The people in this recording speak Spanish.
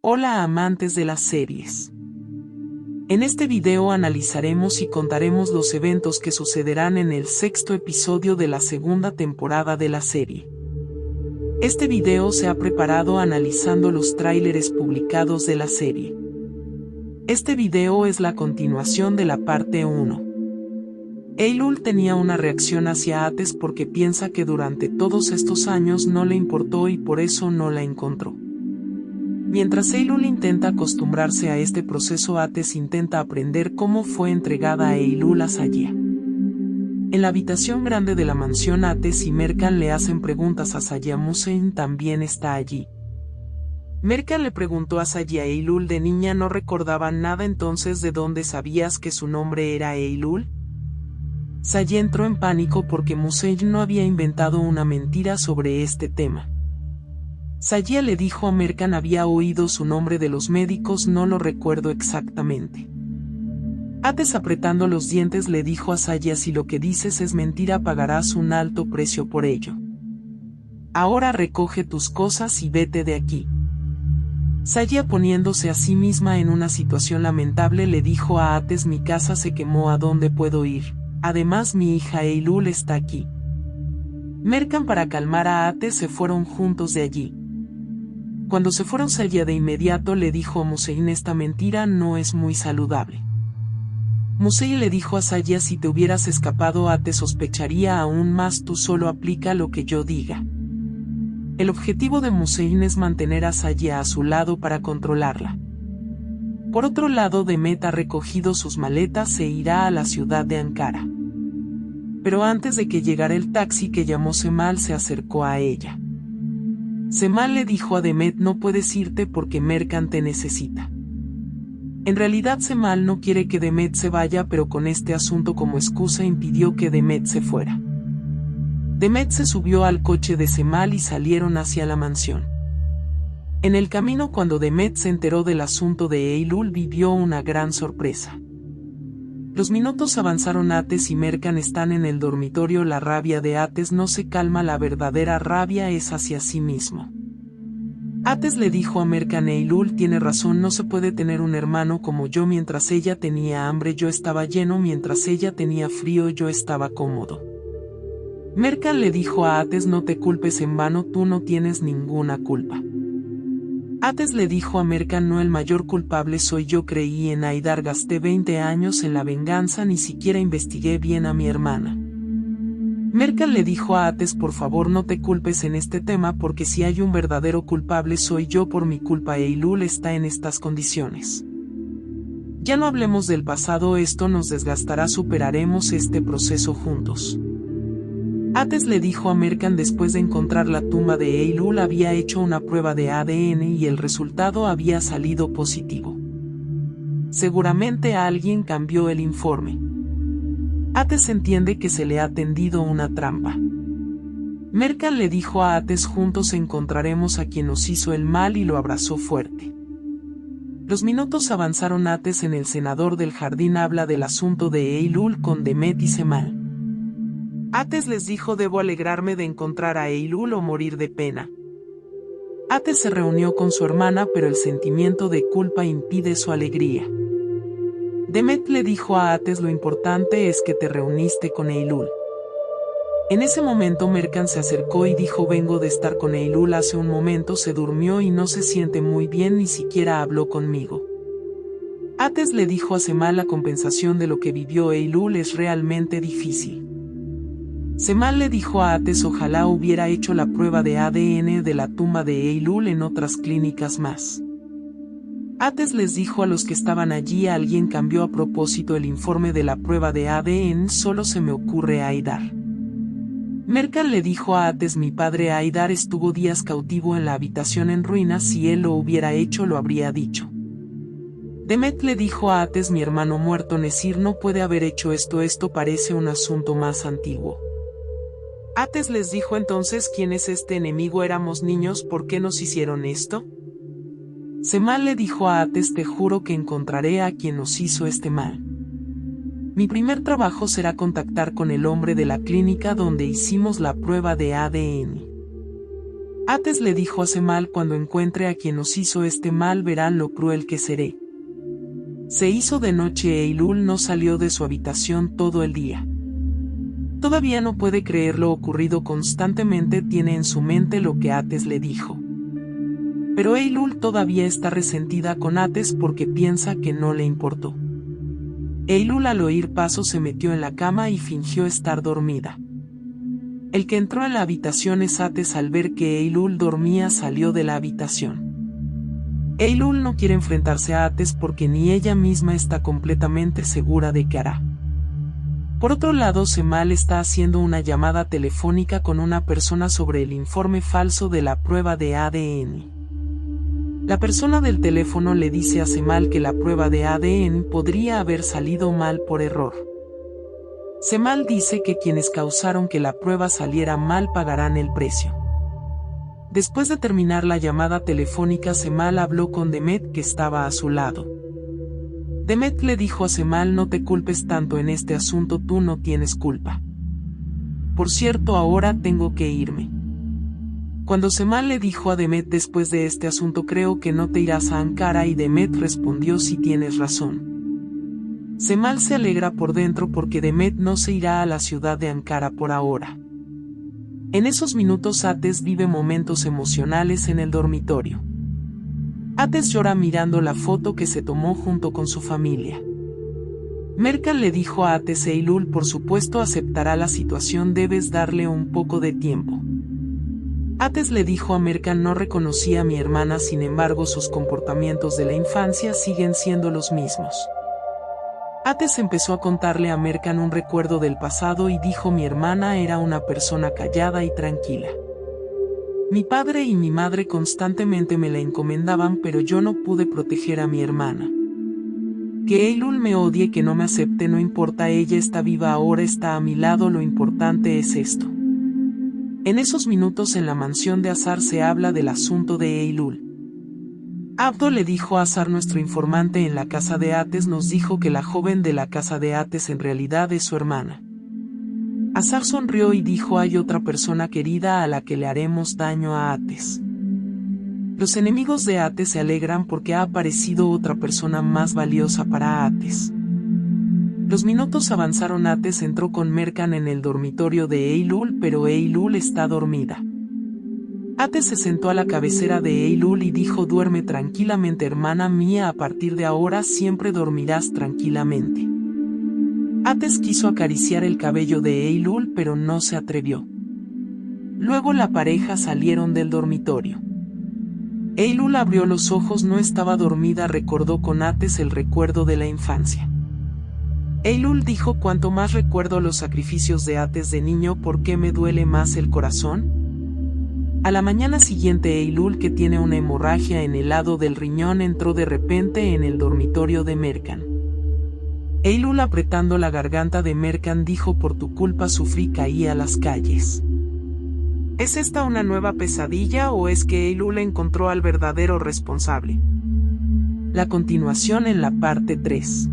Hola amantes de las series. En este video analizaremos y contaremos los eventos que sucederán en el sexto episodio de la segunda temporada de la serie. Este video se ha preparado analizando los tráileres publicados de la serie. Este video es la continuación de la parte 1. Eylul tenía una reacción hacia Ates porque piensa que durante todos estos años no le importó y por eso no la encontró. Mientras Eylul intenta acostumbrarse a este proceso, Ates intenta aprender cómo fue entregada a Eylul a Sayia. En la habitación grande de la mansión, Ates y Merkan le hacen preguntas a Sayia. Musein también está allí. Merkan le preguntó a Sayia: Eylul de niña no recordaba nada, entonces ¿de dónde sabías que su nombre era Eylul? Sayia entró en pánico porque Musein no había inventado una mentira sobre este tema. Sayia le dijo a Merkan: había oído su nombre de los médicos, no lo recuerdo exactamente. Ates, apretando los dientes, le dijo a Sayia: si lo que dices es mentira, pagarás un alto precio por ello. Ahora recoge tus cosas y vete de aquí. Sayia, poniéndose a sí misma en una situación lamentable, le dijo a Ates: mi casa se quemó, ¿a dónde puedo ir? Además, mi hija Eylul está aquí. Merkan, para calmar a Ates, se fueron juntos de allí. Cuando se fueron, Sayia de inmediato le dijo a Musein: esta mentira no es muy saludable. Musein le dijo a Sayia: si te hubieras escapado, Ates sospecharía aún más, tú solo aplica lo que yo diga. El objetivo de Musein es mantener a Sayia a su lado para controlarla. Por otro lado, Demet ha recogido sus maletas e irá a la ciudad de Ankara. Pero antes de que llegara el taxi que llamó Cemal, se acercó a ella. Cemal le dijo a Demet: no puedes irte porque Merkan te necesita. En realidad Cemal no quiere que Demet se vaya, pero con este asunto como excusa impidió que Demet se fuera. Demet se subió al coche de Cemal y salieron hacia la mansión. En el camino, cuando Demet se enteró del asunto de Eylul, vivió una gran sorpresa. Los minutos avanzaron. Ates y Merkan están en el dormitorio. La rabia de Ates no se calma, la verdadera rabia es hacia sí mismo. Ates le dijo a Merkan: Eylul tiene razón, no se puede tener un hermano como yo. Mientras ella tenía hambre, yo estaba lleno, mientras ella tenía frío, yo estaba cómodo. Merkan le dijo a Ates: no te culpes en vano, tú no tienes ninguna culpa. Ates le dijo a Merkan: no, el mayor culpable soy yo, creí en Haidar, gasté 20 años en la venganza, ni siquiera investigué bien a mi hermana. Merkan le dijo a Ates: por favor no te culpes en este tema, porque si hay un verdadero culpable soy yo, por mi culpa Eylul está en estas condiciones. Ya no hablemos del pasado, esto nos desgastará, superaremos este proceso juntos. Ates le dijo a Merkan: después de encontrar la tumba de Eylul había hecho una prueba de ADN y el resultado había salido positivo. Seguramente alguien cambió el informe. Ates entiende que se le ha tendido una trampa. Merkan le dijo a Ates: juntos encontraremos a quien nos hizo el mal, y lo abrazó fuerte. Los minutos avanzaron. Ates en el senador del jardín habla del asunto de Eylul con Demet y Cemal. Ates les dijo: debo alegrarme de encontrar a Eylul o morir de pena. Ates se reunió con su hermana, pero el sentimiento de culpa impide su alegría. Demet le dijo a Ates: lo importante es que te reuniste con Eylul. En ese momento Merkan se acercó y dijo: vengo de estar con Eylul hace un momento, se durmió y no se siente muy bien, ni siquiera habló conmigo. Ates le dijo a Cemal: la compensación de lo que vivió Eylul es realmente difícil. Cemal le dijo a Ates: ojalá hubiera hecho la prueba de ADN de la tumba de Eylul en otras clínicas más. Ates les dijo a los que estaban allí: alguien cambió a propósito el informe de la prueba de ADN, solo se me ocurre Haidar. Merkan le dijo a Ates: mi padre Haidar estuvo días cautivo en la habitación en ruinas, si él lo hubiera hecho lo habría dicho. Demet le dijo a Ates: mi hermano muerto Nesir no puede haber hecho esto, esto parece un asunto más antiguo. Ates les dijo entonces: ¿quién es este enemigo? Éramos niños, ¿por qué nos hicieron esto? Cemal le dijo a Ates: te juro que encontraré a quien nos hizo este mal. Mi primer trabajo será contactar con el hombre de la clínica donde hicimos la prueba de ADN. Ates le dijo a Cemal: cuando encuentre a quien nos hizo este mal verán lo cruel que seré. Se hizo de noche e Eylul no salió de su habitación todo el día. Todavía no puede creer lo ocurrido, constantemente tiene en su mente lo que Ates le dijo. Pero Eylul todavía está resentida con Ates porque piensa que no le importó. Eylul al oír pasos se metió en la cama y fingió estar dormida. El que entró en la habitación es Ates. Al ver que Eylul dormía salió de la habitación. Eylul no quiere enfrentarse a Ates porque ni ella misma está completamente segura de qué hará. Por otro lado, Cemal está haciendo una llamada telefónica con una persona sobre el informe falso de la prueba de ADN. La persona del teléfono le dice a Cemal que la prueba de ADN podría haber salido mal por error. Cemal dice que quienes causaron que la prueba saliera mal pagarán el precio. Después de terminar la llamada telefónica, Cemal habló con Demet, que estaba a su lado. Demet le dijo a Cemal: no te culpes tanto en este asunto, tú no tienes culpa. Por cierto, ahora tengo que irme. Cuando Cemal le dijo a Demet: después de este asunto creo que no te irás a Ankara, y Demet respondió: sí tienes razón. Cemal se alegra por dentro porque Demet no se irá a la ciudad de Ankara por ahora. En esos minutos Ates vive momentos emocionales en el dormitorio. Ates llora mirando la foto que se tomó junto con su familia. Merkan le dijo a Ates: Eylul por supuesto aceptará la situación, debes darle un poco de tiempo. Ates le dijo a Merkan: no reconocí a mi hermana, sin embargo sus comportamientos de la infancia siguen siendo los mismos. Ates empezó a contarle a Merkan un recuerdo del pasado y dijo: mi hermana era una persona callada y tranquila. Mi padre y mi madre constantemente me la encomendaban, pero yo no pude proteger a mi hermana. Que Eylul me odie, que no me acepte, no importa, ella está viva ahora, está a mi lado, lo importante es esto. En esos minutos en la mansión de Azar se habla del asunto de Eylul. Abdo le dijo a Azar: nuestro informante en la casa de Ates nos dijo que la joven de la casa de Ates en realidad es su hermana. Azar sonrió y dijo: hay otra persona querida a la que le haremos daño a Ates. Los enemigos de Ates se alegran porque ha aparecido otra persona más valiosa para Ates. Los minutos avanzaron. Ates entró con Merkan en el dormitorio de Eylul, pero Eylul está dormida. Ates se sentó a la cabecera de Eylul y dijo: duerme tranquilamente, hermana mía, a partir de ahora siempre dormirás tranquilamente. Ates quiso acariciar el cabello de Eylul, pero no se atrevió. Luego la pareja salieron del dormitorio. Eylul abrió los ojos, no estaba dormida, recordó con Ates el recuerdo de la infancia. Eylul dijo: cuanto más recuerdo los sacrificios de Ates de niño, ¿por qué me duele más el corazón? A la mañana siguiente, Eylul, que tiene una hemorragia en el lado del riñón, entró de repente en el dormitorio de Merkan. Eylul, apretando la garganta de Merkan, dijo: por tu culpa sufrí, caí a las calles. ¿Es esta una nueva pesadilla o es que Eylul encontró al verdadero responsable? La continuación en la parte 3.